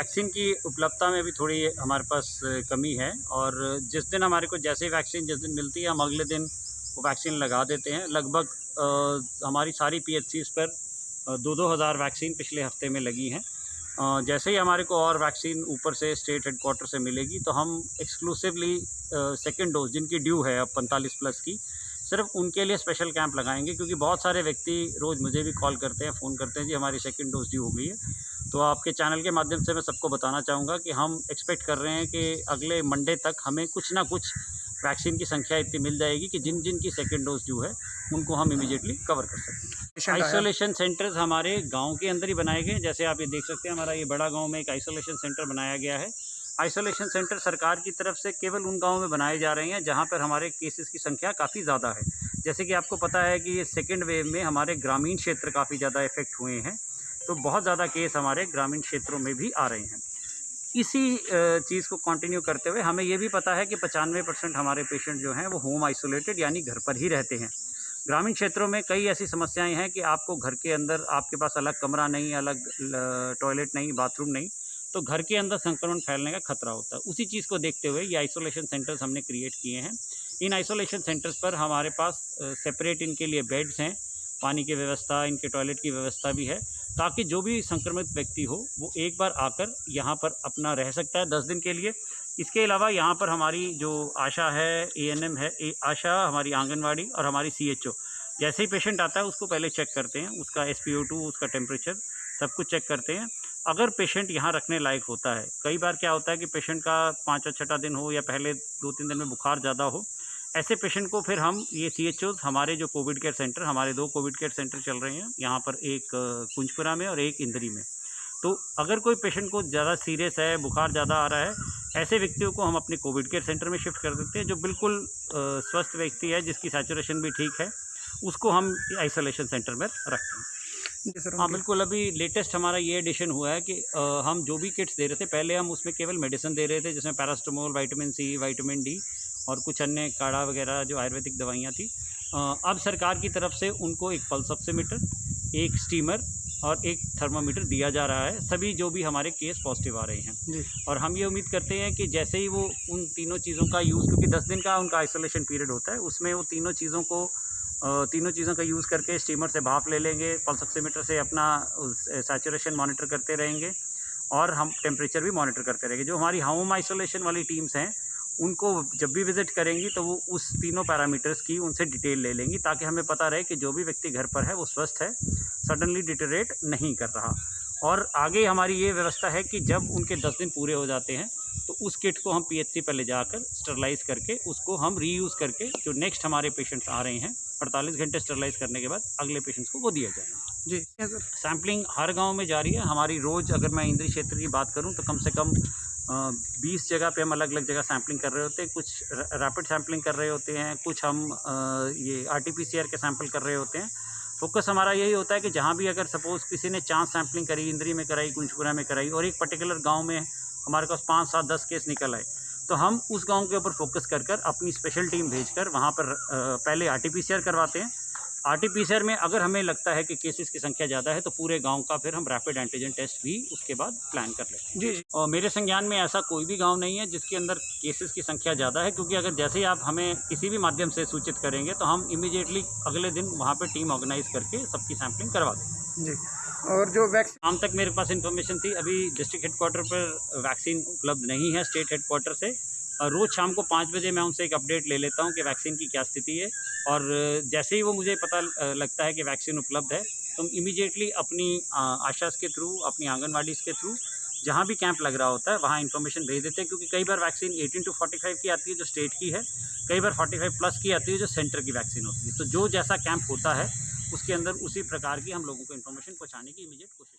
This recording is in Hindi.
वैक्सीन की उपलब्धता में भी थोड़ी हमारे पास कमी है और जिस दिन हमारे को जैसे ही वैक्सीन जिस दिन मिलती है हम अगले दिन वो वैक्सीन लगा देते हैं। लगभग हमारी सारी पीएचसीज़ पर 2-2 हज़ार वैक्सीन पिछले हफ्ते में लगी हैं। जैसे ही हमारे को और वैक्सीन ऊपर से स्टेट हेडक्वार्टर से मिलेगी तो हम एक्सक्लूसिवली सेकंड डोज जिनकी ड्यू है अब 45 प्लस की, सिर्फ उनके लिए स्पेशल कैंप लगाएंगे, क्योंकि बहुत सारे व्यक्ति रोज़ मुझे भी कॉल करते हैं, फ़ोन करते हैं, जी हमारी सेकंड डोज ड्यू हो गई है। तो आपके चैनल के माध्यम से मैं सबको बताना चाहूँगा कि हम एक्सपेक्ट कर रहे हैं कि अगले मंडे तक हमें कुछ ना कुछ वैक्सीन की संख्या इतनी मिल जाएगी कि जिन जिन की सेकंड डोज ड्यू है उनको हम इमीडिएटली कवर कर सकते हैं। आइसोलेशन सेंटर्स हमारे गांव के अंदर ही बनाए गए, जैसे आप ये देख सकते हैं हमारा ये बड़ा गांव में एक आइसोलेशन सेंटर बनाया गया है। आइसोलेशन सेंटर सरकार की तरफ से केवल उन गाँव में बनाए जा रहे हैं जहाँ पर हमारे केसेस की संख्या काफ़ी ज़्यादा है। जैसे कि आपको पता है कि ये सेकेंड वेव में हमारे ग्रामीण क्षेत्र काफ़ी ज़्यादा इफ़ेक्ट हुए हैं, तो बहुत ज़्यादा केस हमारे ग्रामीण क्षेत्रों में भी आ रहे हैं। इसी चीज़ को कंटिन्यू करते हुए हमें ये भी पता है कि 95% हमारे पेशेंट जो हैं वो होम आइसोलेटेड यानी घर पर ही रहते हैं। ग्रामीण क्षेत्रों में कई ऐसी समस्याएं हैं कि आपको घर के अंदर आपके पास अलग कमरा नहीं, अलग टॉयलेट नहीं, बाथरूम नहीं, तो घर के अंदर संक्रमण फैलने का खतरा होता है। उसी चीज़ को देखते हुए ये आइसोलेशन सेंटर्स हमने क्रिएट किए हैं। इन आइसोलेशन सेंटर्स पर हमारे पास सेपरेट इनके लिए बेड्स हैं, पानी की व्यवस्था, इनके टॉयलेट की व्यवस्था भी है, ताकि जो भी संक्रमित व्यक्ति हो वो एक बार आकर यहाँ पर अपना रह सकता है 10 दिन के लिए। इसके अलावा यहाँ पर हमारी जो आशा है, एएनएम है, आशा हमारी आंगनवाड़ी और हमारी सीएचओ, जैसे ही पेशेंट आता है उसको पहले चेक करते हैं, उसका SpO2, उसका टेम्परेचर सब कुछ चेक करते हैं। अगर पेशेंट यहाँ रखने लायक होता है, कई बार क्या होता है कि पेशेंट का 5वां 6वां दिन हो या पहले 2-3 दिन में बुखार ज़्यादा हो, ऐसे पेशेंट को फिर हम ये सीएचओ हमारे जो कोविड केयर सेंटर, हमारे 2 कोविड केयर सेंटर चल रहे हैं, यहाँ पर एक कुंजपुरा में और एक इंदरी में। तो अगर कोई पेशेंट को ज़्यादा सीरियस है, बुखार ज़्यादा आ रहा है, ऐसे व्यक्तियों को हम अपने कोविड केयर सेंटर में शिफ्ट कर देते हैं। जो बिल्कुल स्वस्थ व्यक्ति है, जिसकी सैचुरेशन भी ठीक है, उसको हम आइसोलेशन सेंटर में रखते हैं। हाँ बिल्कुल, अभी लेटेस्ट हमारा ये एडिशन हुआ है कि हम जो भी किट्स दे रहे थे, पहले हम उसमें केवल मेडिसिन दे रहे थे, जिसमें paracetamol, vitamin C, vitamin D और कुछ अन्य काढ़ा वगैरह जो आयुर्वेदिक दवाइयाँ थी। अब सरकार की तरफ से उनको एक पल्स ऑक्सीमीटर, एक स्टीमर और एक थर्मामीटर दिया जा रहा है, सभी जो भी हमारे केस पॉजिटिव आ रहे हैं जी। और हम ये उम्मीद करते हैं कि जैसे ही वो उन तीनों चीज़ों का यूज़, क्योंकि 10 दिन का उनका आइसोलेशन पीरियड होता है, उसमें वो तीनों चीज़ों का यूज़ करके स्टीमर से भाप ले लेंगे, पल्स ऑक्सीमीटर से अपना सैचुरेशन मॉनिटर करते रहेंगे और हम टेम्परेचर भी मॉनिटर करते रहेंगे। जो हमारी होम आइसोलेशन वाली टीम्स हैं, उनको जब भी विज़िट करेंगी तो वो उस तीनों पैरामीटर्स की उनसे डिटेल ले लेंगी, ताकि हमें पता रहे कि जो भी व्यक्ति घर पर है वो स्वस्थ है, सडनली डिटेरेट नहीं कर रहा। और आगे हमारी ये व्यवस्था है कि जब उनके 10 दिन पूरे हो जाते हैं तो उस किट को हम पीएचसी पर ले जाकर स्टरलाइज़ करके उसको हम रीयूज़ करके जो नेक्स्ट हमारे पेशेंट्स आ रहे हैं 48 घंटे स्टरलाइज़ करने के बाद अगले पेशेंट्स को वो दिया जाएगा जी। सर सैम्पलिंग हर गाँव में जारी है हमारी। रोज़ अगर मैं इंद्री क्षेत्र की बात करूँ तो कम से कम 20 जगह पे हम अलग अलग जगह सैम्पलिंग कर रहे होते हैं। कुछ रैपिड सैम्पलिंग कर रहे होते हैं, कुछ हम ये RT-PCR के सैंपल कर रहे होते हैं। फोकस हमारा यही होता है कि जहाँ भी अगर सपोज़ किसी ने चांस सैम्पलिंग करी, इंद्री में कराई, कुंजपुरा में कराई और एक पर्टिकुलर गांव में हमारे पास 5, 7, 10 केस निकल आए, तो हम उस गांव के ऊपर फोकस कर कर अपनी स्पेशल टीम भेजकर वहाँ पर पहले RT-PCR करवाते हैं। RT-PCR में अगर हमें लगता है कि केसेस की संख्या ज़्यादा है तो पूरे गांव का फिर हम रैपिड एंटीजन टेस्ट भी उसके बाद प्लान कर लेते हैं जी। और मेरे संज्ञान में ऐसा कोई भी गांव नहीं है जिसके अंदर केसेस की संख्या ज़्यादा है, क्योंकि अगर जैसे ही आप हमें किसी भी माध्यम से सूचित करेंगे तो हम इमीडिएटली अगले दिन वहाँ पर टीम ऑर्गेनाइज करके सबकी सैम्पलिंग करवा दें जी। और जो वैक्सीन शाम तक मेरे पास इन्फॉर्मेशन थी, अभी डिस्ट्रिक्ट हेडक्वार्टर पर वैक्सीन उपलब्ध नहीं है स्टेट हेडक्वार्टर से। रोज़ शाम को 5 बजे मैं उनसे एक अपडेट ले लेता हूं कि वैक्सीन की क्या स्थिति है, और जैसे ही वो मुझे पता लगता है कि वैक्सीन उपलब्ध है तो हम इमीडिएटली अपनी आशास के थ्रू, अपनी आंगनवाड़ीज़ के थ्रू जहां भी कैंप लग रहा होता है वहां इन्फॉर्मेशन भेज देते हैं। क्योंकि कई बार वैक्सीन 18 to 45 की आती है जो स्टेट की है, कई बार 45 प्लस की आती है जो सेंटर की वैक्सीन होती है। तो जो जैसा कैंप होता है उसके अंदर उसी प्रकार की हम लोगों को इन्फॉर्मेशन पहुँचाने की इमीडिएट कोशिश